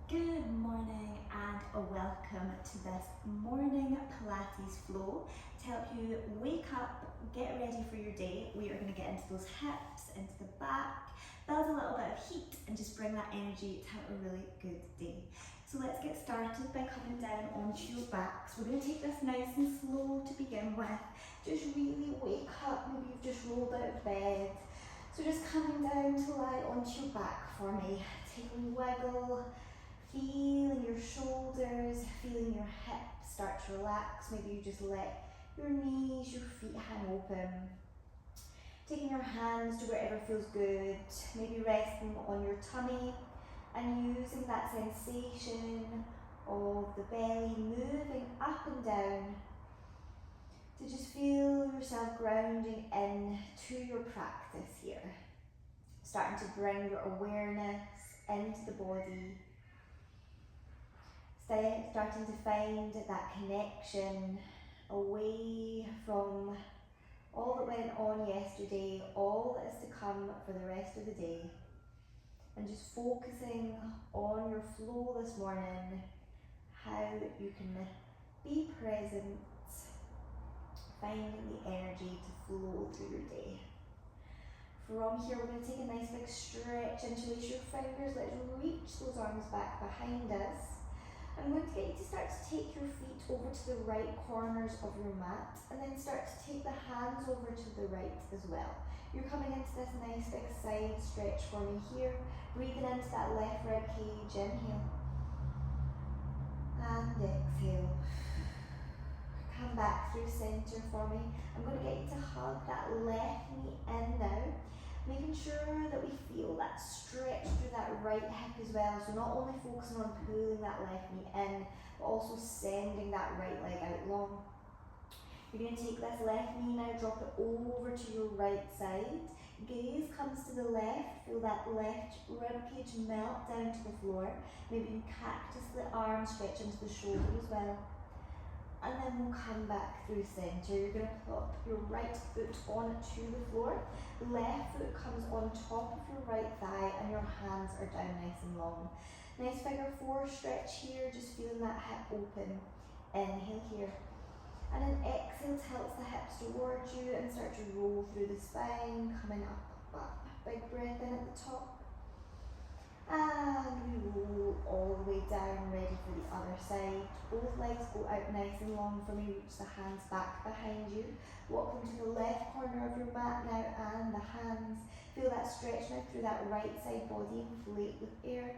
Good morning and a welcome to this morning Pilates flow to help you wake up, get ready for your day. We are going to get into those hips, into the back, build a little bit of heat and just bring that energy to have a really good day. So let's get started by coming down onto your back. So we're going to take this nice and slow to begin with. Just really wake up, maybe you've just rolled out of bed. So just coming down to lie onto your back for me. Take a wiggle. Feeling your shoulders, feeling your hips start to relax. Maybe you just let your knees, your feet hang open. Taking your hands to wherever feels good. Maybe resting on your tummy and using that sensation of the belly moving up and down to just feel yourself grounding in to your practice here. Starting to bring your awareness into the body. Starting to find that connection away from all that went on yesterday, all that is to come for the rest of the day, and just focusing on your flow this morning, how you can be present, finding the energy to flow through your day. From here, we're going to take a nice big stretch, interlace your fingers, let's reach those arms back behind us. I'm going to get you to start to take your feet over to the right corners of your mat and then start to take the hands over to the right as well. You're coming into this nice big side stretch for me here. Breathing into that left rib cage, inhale and exhale. Come back through centre for me. I'm going to get you to hug that left knee in now. Making sure that we feel that stretch through that right hip as well. So not only focusing on pulling that left knee in, but also sending that right leg out long. You're going to take this left knee now, drop it over to your right side. Gaze comes to the left, feel that left ribcage melt down to the floor. Maybe you cactus the arm, stretch into the shoulder as well. And then we'll come back through centre. You're going to plop your right foot onto the floor. Left foot comes on top of your right thigh and your hands are down nice and long. Nice figure four stretch here, just feeling that hip open. Inhale here. And then exhale, tilts the hips towards you and start to roll through the spine, coming up. Big breath in at the top. And we roll all the way down, ready for the other side. Both legs go out nice and long for me. Reach the hands back behind you. Walk them to the left corner of your mat now and the hands. Feel that stretch now through that right side body. Inflate with air.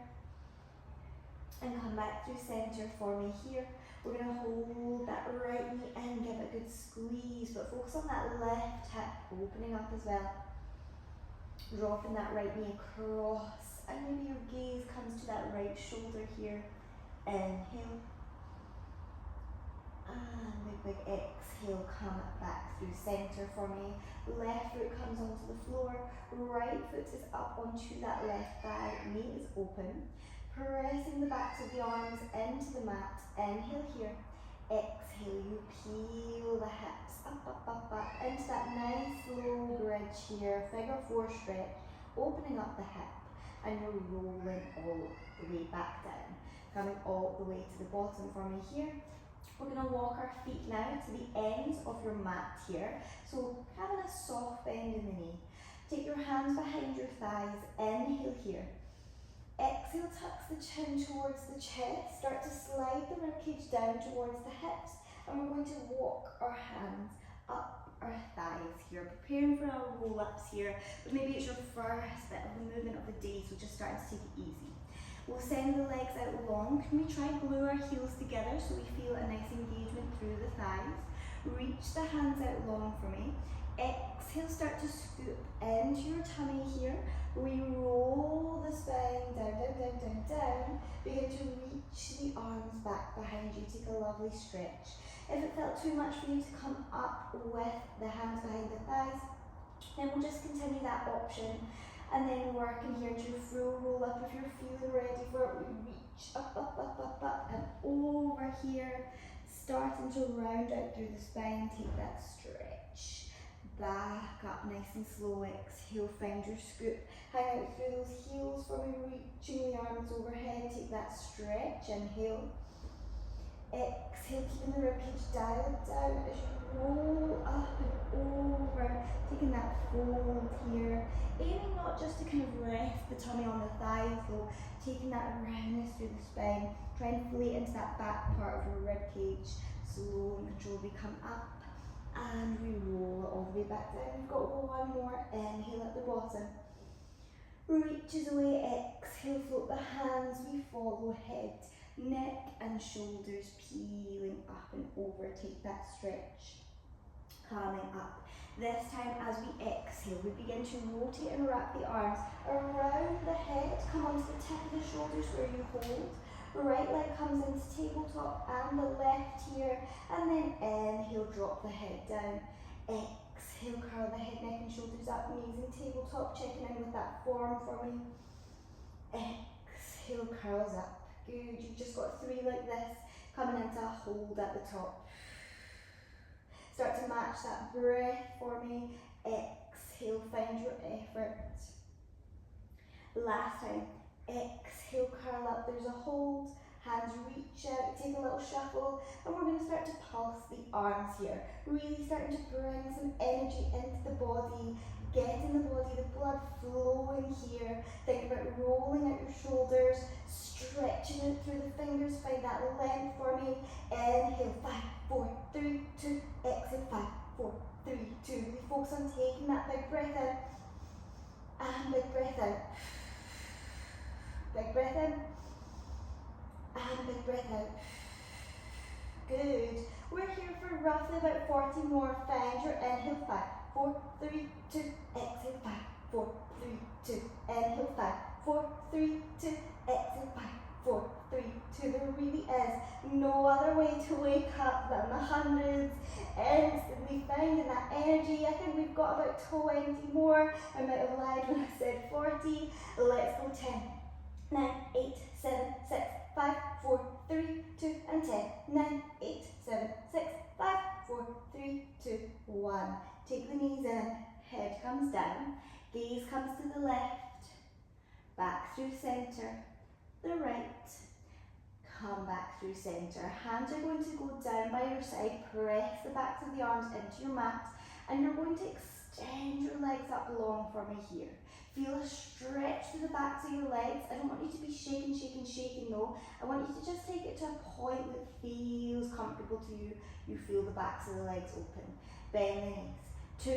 And come back through centre for me here. We're going to hold that right knee in, give it a good squeeze, but focus on that left hip opening up as well. Dropping that right knee across. And maybe your gaze comes to that right shoulder here. Inhale. And big exhale, come back through centre for me. Left foot comes onto the floor. Right foot is up onto that left thigh. Knee is open. Pressing the backs of the arms into the mat. Inhale here. Exhale, you peel the hips up, into that nice low bridge here. Figure four stretch. Opening up the hip. And you're rolling all the way back down. Coming all the way to the bottom for me here. We're going to walk our feet now to the ends of your mat here. So having a soft bend in the knee. Take your hands behind your thighs. Inhale here. Exhale, tucks the chin towards the chest. Start to slide the ribcage down towards the hips. And we're going to walk our hands up our thighs here, preparing for our roll-ups here, but maybe it's your first bit of the movement of the day, so just starting to take it easy. We'll send the legs out long. Can we try glue our heels together so we feel a nice engagement through the thighs? Reach the hands out long for me. Exhale, start to scoop into your tummy here. We roll the spine down. Begin to reach the arms back behind you. Take a lovely stretch. If it felt too much for you to come up with the hands behind the thighs, then we'll just continue that option and then working here to full roll up. If you're feeling ready for it, we reach up and over here, starting to round out through the spine. Take that stretch. back up nice and slow. Exhale, find your scoop. Hang out through those heels for me, reaching the arms overhead. Take that stretch, inhale. Exhale, keeping the ribcage dialed down as you roll up and over, taking that fold here. Aiming not just to kind of rest the tummy on the thighs though, taking that roundness through the spine. Try and inflate into that back part of your ribcage. Slow and controlled, we come up and we roll it all the way back down. We've got one more, inhale at the bottom. Reaches away, exhale, float the hands, we follow head. Neck and shoulders peeling up and over, take that stretch, coming up. This time as we exhale, we begin to rotate and wrap the arms around the head, come onto the tip of the shoulders where you hold. Right leg comes into tabletop and the left here, and then inhale, drop the head down. Exhale, curl the head, neck and shoulders up, amazing tabletop, checking in with that form for me. Exhale, curls up. Good, you've just got 3 like this, coming into a hold at the top. Start to match that breath for me. Exhale, find your effort. Last time, exhale, curl up, there's a hold, hands reach out, take a little shuffle, and we're going to start to pulse the arms here. Really starting to bring some energy into the body, getting the body, the blood flowing here. Think about rolling out your shoulders, stretching out through the fingers, find that length for me. Inhale, 5, 4, 3, 2, exhale, 5, 4, 3, 2. Really focus on taking that big breath in, and big breath out. Big breath in, and big breath out. Good. We're here for roughly about 40 more. Find your inhale, 5, 4, 3, 2, exhale, 5, 4, 3, 2, inhale, 5, 4, 3, 2, exhale, 5, 4, 3, 2. There really is no other way to wake up than the hundreds, instantly finding that energy. I think we've got about 20 more. I might have lied when I said 40. Let's go. 10, 9, 8, 7, 6, 5, 4, 3, 2, and 10. 9, 8, 7, 6, 5, 4, 3, 2, 1. Take the knees in, head comes down, gaze comes to the left, back through center, the right, come back through center. Hands are going to go down by your side, press the backs of the arms into your mat, and you're going to extend your legs up long for me here. Feel a stretch through the backs of your legs. I don't want you to be shaking, shaking, shaking though. I want you to just take it to a point that feels comfortable to you. You feel the backs of the legs open. Bend the knees. 2,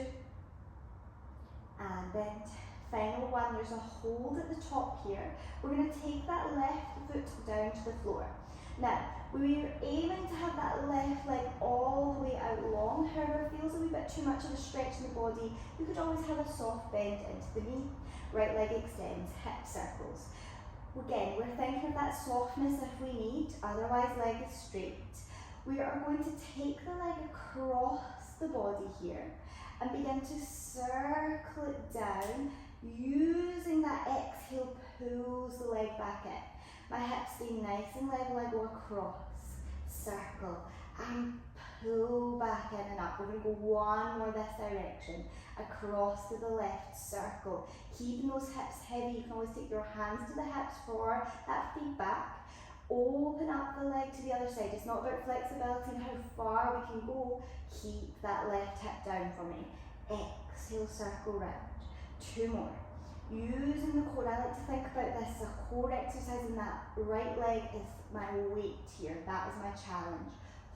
and bend. Final one, there's a hold at the top here. We're going to take that left foot down to the floor. Now, we're aiming to have that left leg all the way out long. However, it feels a wee bit too much of a stretch in the body. You could always have a soft bend into the knee. Right leg extends, hip circles. Again, we're thinking of that softness if we need, otherwise leg is straight. We are going to take the leg across the body here and begin to circle it down. Using that exhale, pulls the leg back in. My hips stay nice and level. I go across, circle, and pull back in and up. We're going to go one more this direction. Across to the left, circle. Keeping those hips heavy. You can always take your hands to the hips for that feedback. Open up the leg to the other side. It's not about flexibility and how far we can go. Keep that left hip down for me. Exhale, circle round. 2 more. Using the core, I like to think about this, a core exercise in that right leg is my weight here. That is my challenge.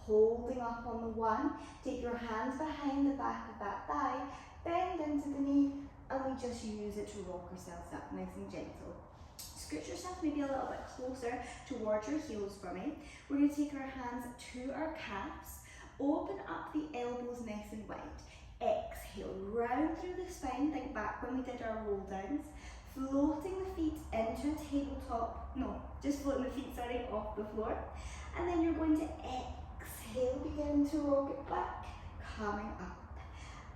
Holding up on the 1, take your hands behind the back of that thigh, bend into the knee, and we just use it to rock ourselves up nice and gentle. Scoot yourself maybe a little bit closer towards your heels for me. We're going to take our hands to our calves, open up the elbows nice and wide. Exhale, round through the spine, think back when we did our roll downs, floating the feet into a tabletop, just floating the feet, off the floor. And then you're going to exhale, begin to rock it back, coming up.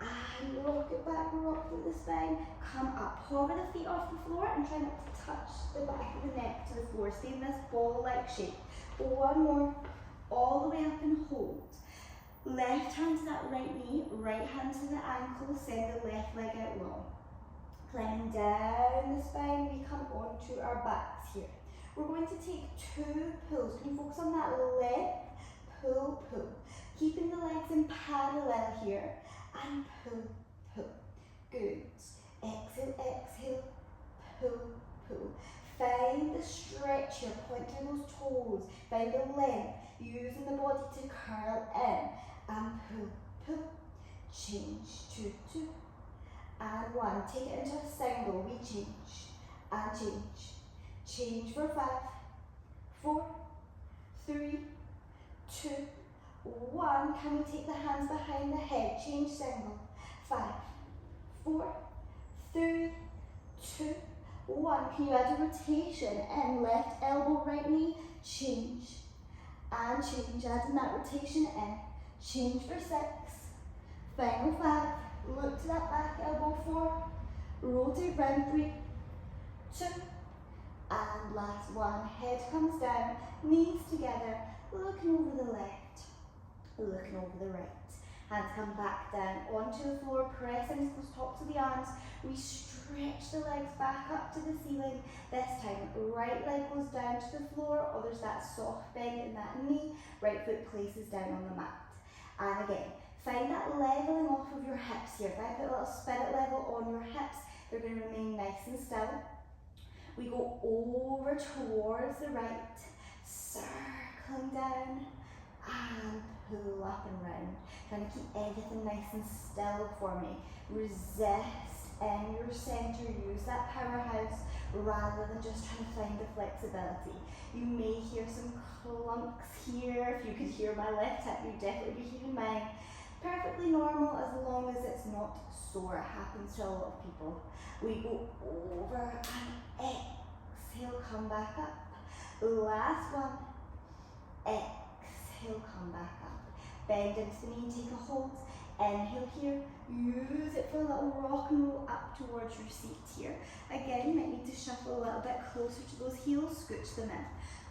And rock it back, rock through the spine, come up. Hover the feet off the floor and try not to touch the back of the neck to the floor. Stay in this ball-like shape. 1 more, all the way up and hold. Left hand to that right knee, right hand to the ankle, send the left leg out long. Climbing down the spine, we come onto our backs here. We're going to take 2 pulls. Can you focus on that leg? Pull, pull. Keeping the legs in parallel here. And pull, pull. Good. Exhale, exhale. Pull, pull. Find the stretch here. Point to those toes. Find the length. Using the body to curl in. And pull, pull. Change. 2, 2. And 1. Take it into a single. We change. And change. Change for 5, 4, 3, 2, 1. Can we take the hands behind the head? Change single. 5, 4, 3, 2, 1. Can you add a rotation in? Left elbow, right knee. Change. And change. Adding that rotation in. Change for 6. Final 5. Look to that back elbow. 4. Rotate round. 3, 2. And last 1, head comes down, knees together, looking over the left, looking over the right. Hands come back down onto the floor, press into those tops of the arms. We stretch the legs back up to the ceiling. This time, right leg goes down to the floor, or there's that soft bend in that knee. Right foot places down on the mat. And again, find that leveling off of your hips here. If I put a little spirit level on your hips, they're going to remain nice and still. We go over towards the right, circling down, and pull up and round. Trying to keep everything nice and still for me. Resist in your center, use that powerhouse rather than just trying to find the flexibility. You may hear some clunks here. If you could hear my left hip, you'd definitely be hearing mine. Perfectly normal as long as it's not sore. It happens to a lot of people. We go over and exhale, come back up. Last 1. Exhale, come back up. Bend into the knee, take a hold. Inhale here. Use it for a little rock and roll up towards your seat here. Again, you might need to shuffle a little bit closer to those heels, scooch them in.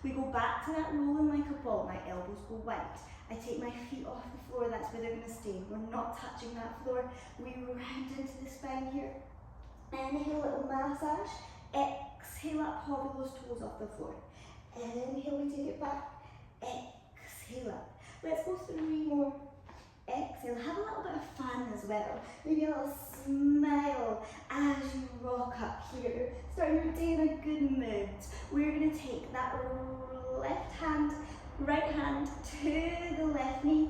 We go back to that rolling like a ball. My elbows go wide. I take my feet off the floor, that's where they're going to stay. We're not touching that floor. We round into the spine here. Inhale, little massage. Exhale up, hover those toes off the floor. Inhale, we take it back. Exhale up. Let's go 3 more. Exhale, have a little bit of fun as well. Maybe a little smile as you rock up here. Start your day in a good mood. We're going to take that left hand, right hand to the left knee,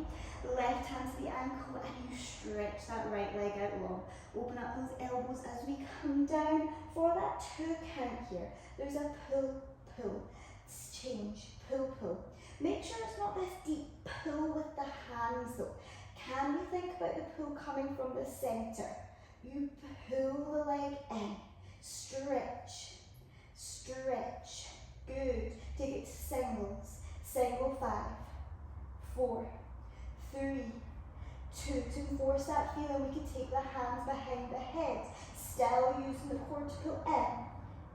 left hand to the ankle, and you stretch that right leg out long. Open up those elbows as we come down for that 2 count here. There's a pull, pull, change, pull, pull. Make sure it's not this deep pull with the hands though. Can we think about the pull coming from the center? You pull the leg in, stretch, stretch, good. Take it to singles. Single 5, 4, 3, 2. To force that feeling, we can take the hands behind the head. Still using the core to pull in,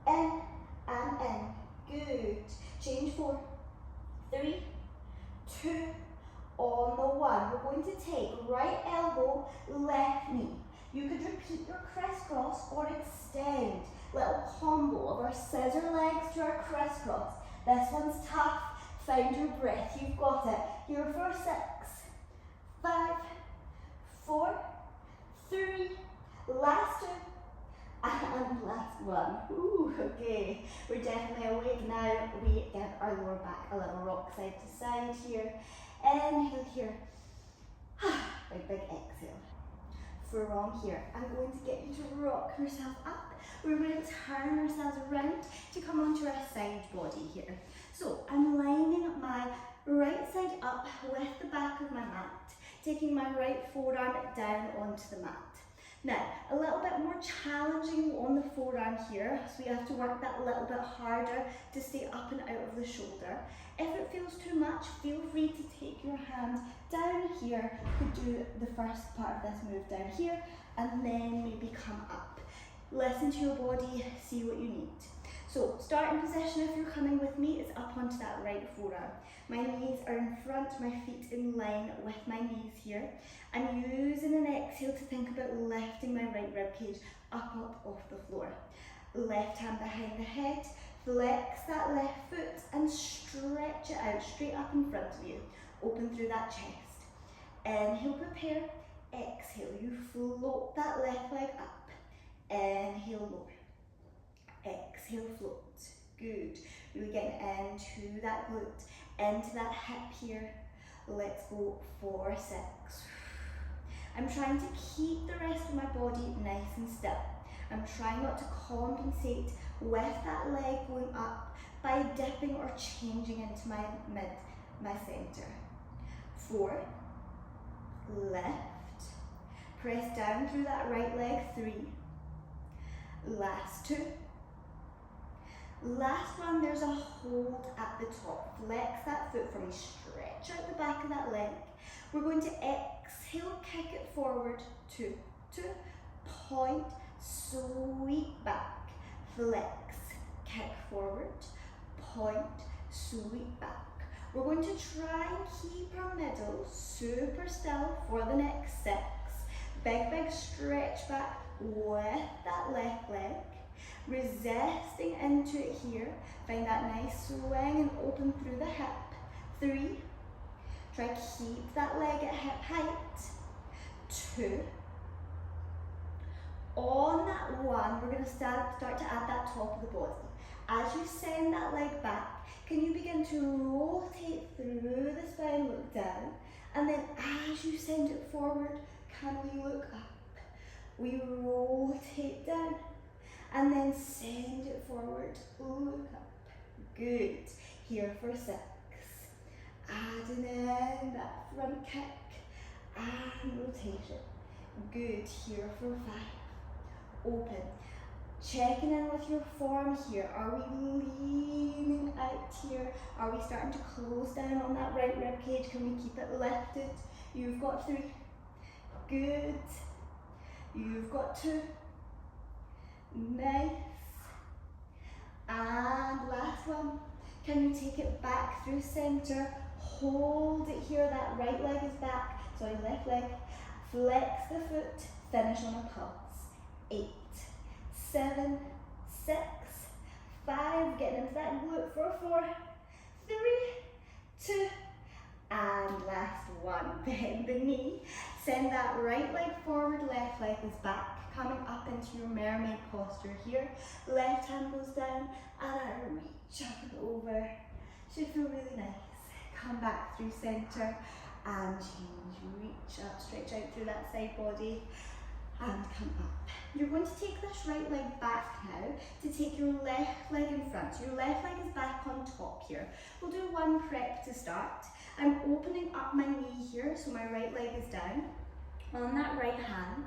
and in. Good. Change 4, 3, 2, on the 1. We're going to take right elbow, left knee. You could repeat your crisscross or extend. Little combo of our scissor legs to our crisscross. This one's tough. Find your breath, you've got it. Here for 6, 5, 4, 3, last 2, and last 1. Ooh, okay. We're definitely awake now. We get our lower back a little rock side to side here. Inhale here. Big exhale. From here, I'm going to get you to rock yourself up. We're going to turn ourselves around to come onto our side body here. So I'm lining my right side up with the back of my mat, taking my right forearm down onto the mat. Now, a little bit more challenging on the forearm here, so we have to work that little bit harder to stay up and out of the shoulder. If it feels too much, feel free to take your hand down here. You could do the first part of this move down here, and then maybe come up. Listen to your body, see what you need. So starting position, if you're coming with me, is up onto that right forearm. My knees are in front, my feet in line with my knees here. I'm using an exhale to think about lifting my right rib cage up off the floor. Left hand behind the head, flex that left foot and stretch it out straight up in front of you. Open through that chest. Inhale, prepare. Exhale, you float that left leg up. Inhale, lower. Exhale, float. Good. Really getting into that glute, into that hip here. Let's go 4, 6. I'm trying to keep the rest of my body nice and still. I'm trying not to compensate with that leg going up by dipping or changing into my center. 4, left, press down through that right leg, 3, last 2, last one. There's a hold at the top. Flex that foot for me, stretch out the back of that leg. We're going to exhale, kick it forward, 2, 2, point, sweep back, flex, kick forward, point, sweep back. We're going to try and keep our middle super still for the next 6. Big stretch back with that left leg, resisting into it here. Find that nice swing and open through the hip. 3, try keep that leg at hip height. 2, on that 1, we're going to start to add that top of the body. As you send that leg back, can you begin to rotate through the spine, look down, and then as you send it forward, can we look up? We rotate down, and then send it forward, look up. Good. Here for 6. Adding in that front kick and rotation. Good. Here for 5. Open. Checking in with your form here. Are we leaning out here? Are we starting to close down on that right rib cage? Can we keep it lifted? You've got 3. Good. You've got 2. Nice. And last one. Can you take it back through center? Hold it here. That right leg is back. Sorry, left leg. Flex the foot. Finish on a pulse. 8, 7, 6, 5, getting into that glute for 4, 3, 2, and last 1. Bend the knee, send that right leg forward, left leg is back, coming up into your mermaid posture here. Left hand goes down, and I reach up and over. Should feel really nice. Come back through center, and change, reach up, stretch out through that side body, and come up. You're going to take this right leg back now to take your left leg in front. So your left leg is back on top here. We'll do 1 prep to start. I'm opening up my knee here, so my right leg is down. On that right hand,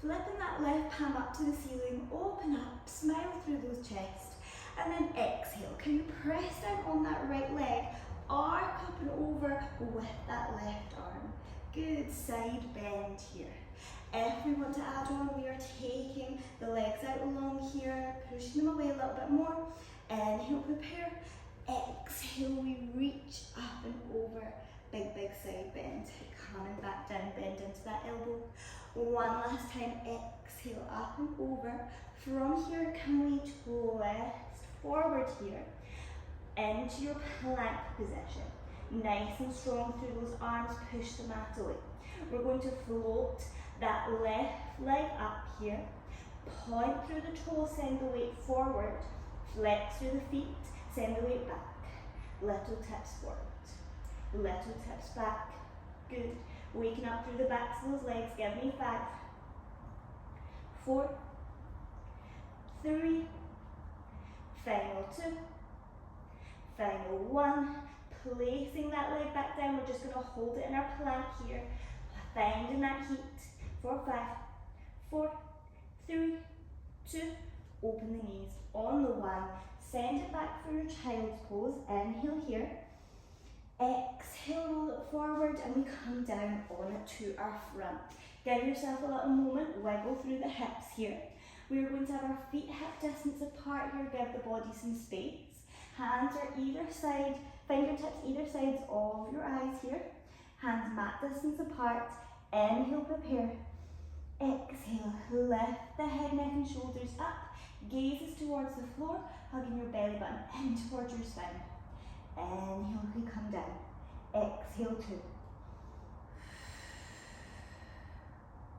flipping that left palm up to the ceiling, open up, smile through those chests, and then exhale. Can you press down on that right leg, arc up and over with that left arm. Good, side bend here. If we want to add on, we are taking the legs out along here, pushing them away a little bit more. Inhale, prepare. Exhale, we reach up and over. Big side bend. Coming back down, bend into that elbow. 1 last time, exhale, up and over. From here, can we twist forward here into your plank position. Nice and strong through those arms, push the mat away. We're going to float that left leg up here, point through the toes, send the weight forward, flex through the feet, send the weight back, little tips forward, little tips back, good. Waking up through the backs of those legs, give me 5, 4, 3, final 2, final 1, placing that leg back down, we're just going to hold it in our plank here, finding that heat. 4, 5, 4, 3, 2, open the knees on the 1, send it back for your child's pose, inhale here, exhale, roll it forward, and we come down on it to our front. Give yourself a little moment, wiggle through the hips here. We're going to have our feet hip distance apart here, give the body some space. Hands are either side, fingertips either sides of your eyes here. Hands mat distance apart. Inhale, prepare. Exhale, lift the head, neck and shoulders up. Gazes towards the floor, hugging your belly button in towards your spine. Inhale, we come down. Exhale, 2.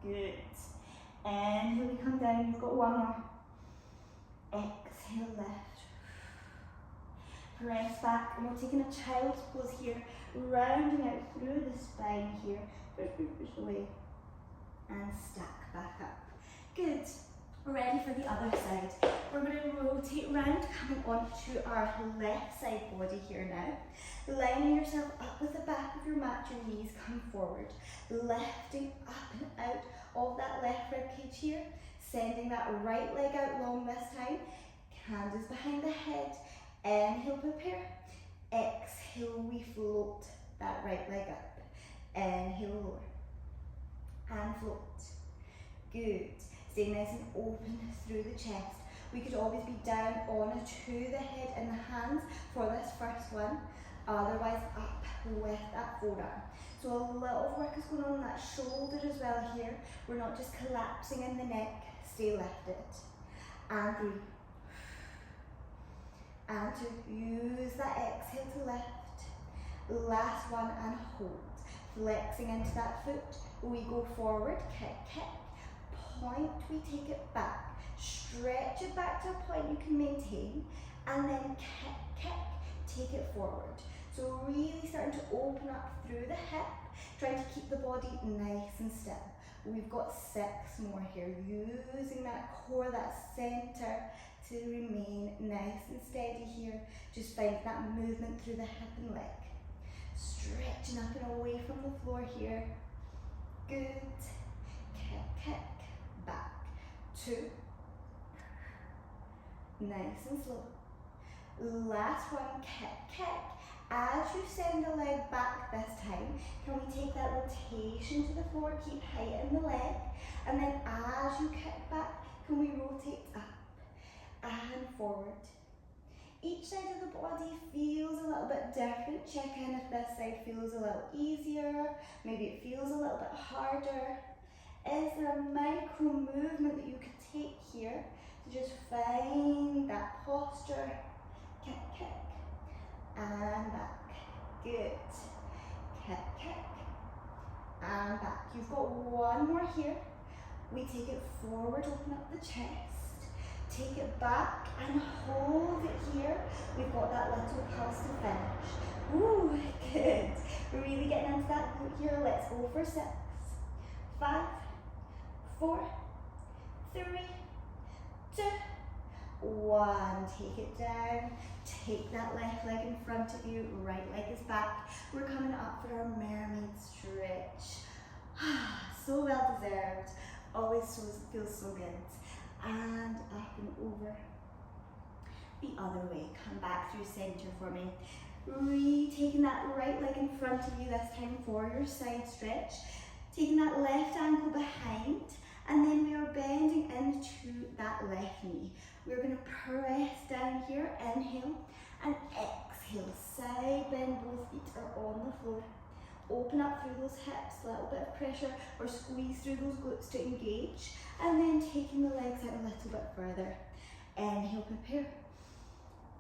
Good. Inhale, we come down. You've got one more. Exhale, lift. Press back, and we're taking a child's pose here, rounding out through the spine here. Push away. And stack back up. Good. Ready for the other side. We're going to rotate round, coming onto our left side body here now. Lining yourself up with the back of your mat, your knees come forward. Lifting up and out of that left rib cage here. Sending that right leg out long this time. Hand is behind the head. Inhale, prepare. Exhale, we float that right leg up. Inhale, lower. And float. Good. Stay nice and open through the chest. We could always be down onto the head and the hands for this first one. Otherwise up with that forearm. So a little work is going on in that shoulder as well here. We're not just collapsing in the neck. Stay lifted. And 3. And 2. Use that exhale to lift. Last one and hold. Flexing into that foot. We go forward, kick, kick. Point, we take it back. Stretch it back to a point you can maintain. And then kick, kick. Take it forward. So really starting to open up through the hip. Trying to keep the body nice and still. We've got 6 more here. Using that core, that center to remain nice and steady here. Just find that movement through the hip and leg. Stretching up and away from the floor here. Good. Kick, kick. Back. 2. Nice and slow. Last one. Kick, kick. As you send the leg back this time, can we take that rotation to the floor, keep height in the leg, and then as you kick back, can we rotate up and forward. Each side of the body feels a little bit different. Check in if this side feels a little easier, maybe it feels a little bit harder. Is there a micro movement that you could take here to just find that posture? Kick, kick. And back. Good. Kick, kick. And back. You've got one more here. We take it forward, open up the chest. Take it back and hold it here. We've got that little pulse to finish. Ooh, good. We're really getting into that glute here. Let's go for 6, 5, 4, 3, 2, 1. Take it down. Take that left leg in front of you. Right leg is back. We're coming up for our mermaid stretch. So well deserved. Always feels so good. And up and over. The other way. Come back through center for me. Taking that right leg in front of you this time for your side stretch. Taking that left ankle behind. And then we are bending into that left knee. We're going to press down here, inhale, and exhale. Side bend, both feet are on the floor. Open up through those hips, a little bit of pressure, or squeeze through those glutes to engage. And then taking the legs out a little bit further. Inhale, prepare.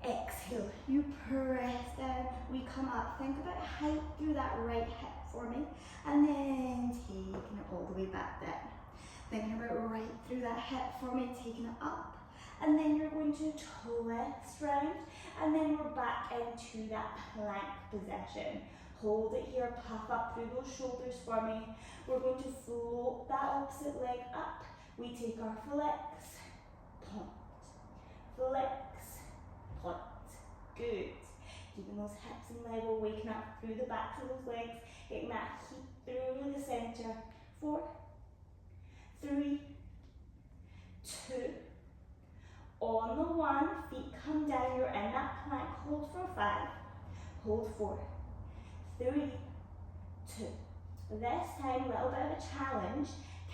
Exhale, you press down. We come up, think about height through that right hip for me. And then taking it all the way back down. Thinking about right through that hip for me, taking it up. And then you're going to twist round. And then we're back into that plank position. Hold it here, puff up through those shoulders for me. We're going to float that opposite leg up. We take our flex, point, flex, point. Good. Keeping those hips in level, waking up through the backs of those legs, getting that heat through the center. 4, 3, 2. On the 1, feet come down, you're in that plank, hold for 5, hold 4, 3, 2. This time, a little bit of a challenge.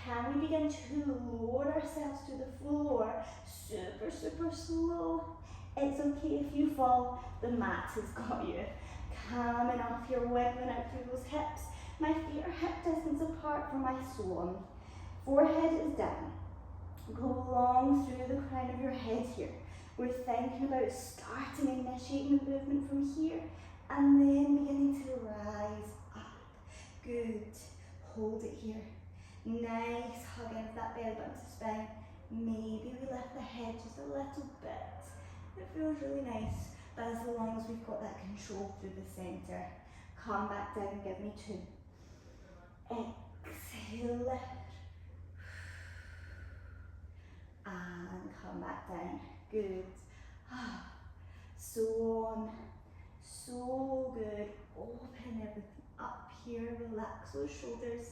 Can we begin to lower ourselves to the floor? Super, super slow. It's okay if you fall, the mat has got you. Calm enough, you're wiggling out through those hips. My feet are hip distance apart from my swan. Forehead is down. Go long through the crown of your head here. We're thinking about starting, initiating the movement from here and then beginning to rise up. Good. Hold it here. Nice hug into that belly button to spine. Maybe we lift the head just a little bit. It feels really nice, but as long as we've got that control through the centre. Come back down and give me 2. Exhale, lift. And come back down. Good. Swan. So good. Open everything up here. Relax those shoulders.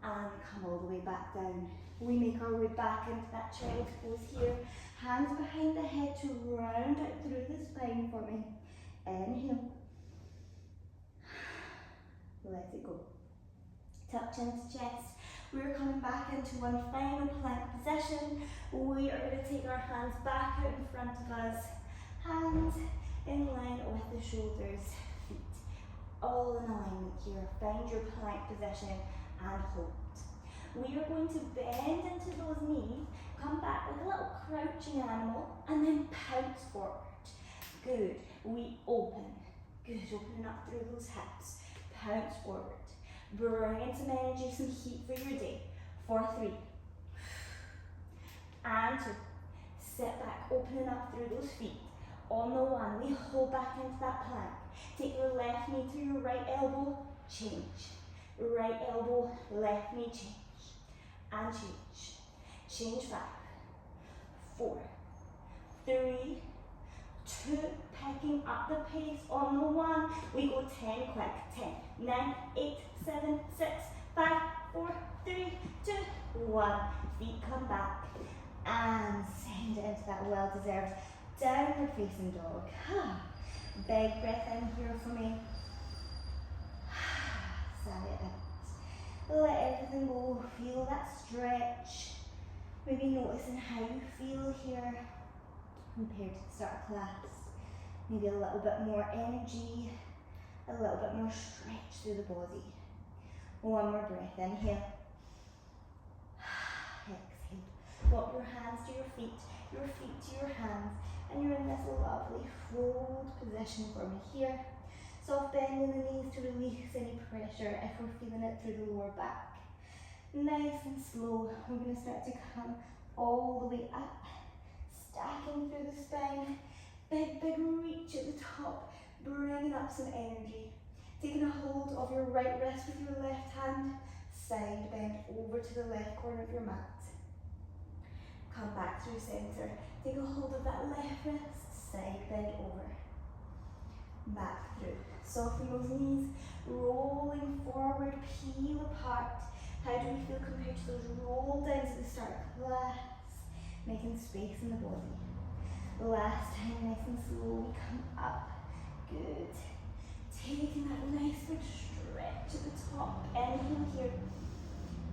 And come all the way back down. We make our way back into that child's pose here. Hands behind the head to round out through the spine for me. Inhale. Let it go. Touch into chest. We're coming back into one final plank position. We are going to take our hands back out in front of us. Hands in line with the shoulders, feet. All in alignment here. Find your plank position and hold. We are going to bend into those knees, come back like a little crouching animal, and then pounce forward. Good. We open. Good. Opening up through those hips. Pounce forward. Bring in some energy, some heat for your day. For 3. And 2. Sit back, opening up through those feet. On the 1, we hold back into that plank. Take your left knee to your right elbow, change. Right elbow, left knee, change. And change. Change 5, 4, 3, 2, picking up the pace on the 1. We go 10 quick. 10, 9, 8, 7, 6, 5, 4, 3, 2, 1. Feet come back and send it into that well-deserved downward facing dog. Big breath in here for me. Sigh it out. Let everything go. Feel that stretch. Maybe noticing how you feel here compared to the start of class. Maybe a little bit more energy, a little bit more stretch through the body. One more breath. Inhale. Exhale. Walk your hands to your feet to your hands, and you're in this lovely fold position for me here. Soft bend in the knees to release any pressure if we're feeling it through the lower back. Nice and slow, we're going to start to come all the way up, stacking through the spine. Big reach at the top, bringing up some energy. Taking a hold of your right wrist with your left hand, side bend over to the left corner of your mat. Come back through centre. Take a hold of that left wrist, side bend over. Back through. Soften those knees, rolling forward, peel apart. How do we feel compared to those roll downs at the start of class? Making space in the body. Last time, nice and slow, we come up. Good. Taking that nice big stretch at the top. Inhale here.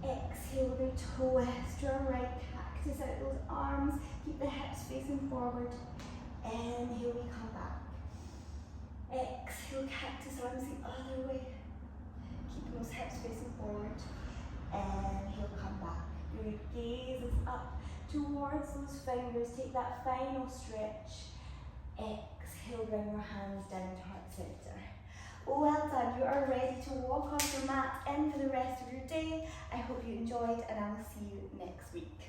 Exhale, we're going to twist your right cactus out those arms. Keep the hips facing forward. Inhale, we come back. Exhale, cactus arms the other way. Keep those hips facing forward. Inhale, come back. Your gaze is up towards those fingers. Take that final stretch. Exhale, bring your hands down to heart center. Well done, you are ready to walk off your mat in for the rest of your day. I hope you enjoyed, and I will see you next week.